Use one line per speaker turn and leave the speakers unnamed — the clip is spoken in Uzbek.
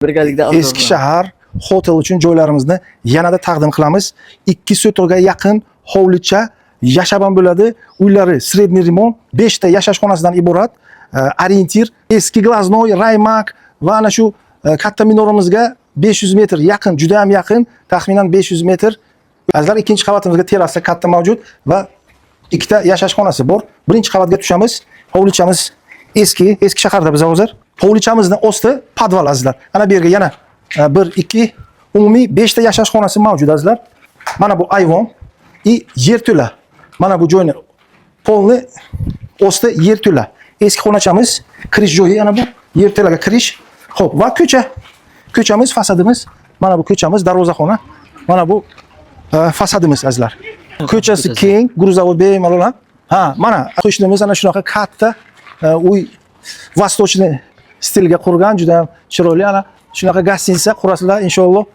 Birgalikda
Eski shahar hotel uchun joylarimizni yanada taqdim qilamiz. 2 sotoga yaqin hovlicha yashab ham bo'ladi. Uylari sredniy remont, 5 ta yashash xonasidan iborat. Orientir, eski glaznoy, raymak va ana shu katta minoramizga 500 metr yaqin, juda ham yaqin, taxminan 500 metr. Azizlar, ikkinchi qavatimizga terrasa katta mavjud va 2 ta yashash xonasi bor. Birinchi qavatga tushamiz. Hovlichamiz eski shaharda biz hozir. Hovlichamizni osti podval azizlar. Ana bu yerga yana 1 2 umumiy 5 ta yashash xonasi mavjud azizlar. Mana bu ayvon и yerto'la. Mana bu joyni polni osti yerto'la. Eski xonachamiz, kirish joyi yana bu yerto'laga kirish. Xo'p, va ko'chamiz, fasadimiz. Mana bu ko'chamiz, darvozaxona. Mana bu fasadimiz azizlar. Ko'chasi keng, gruzavod bemalol ham. Ha, mana qo'shnimiz ana shunaqa katta uy vostochniy stilga qurgan, juda ham chiroyli. Ana shunaqa gostinitsa qurasizlar inshaalloh.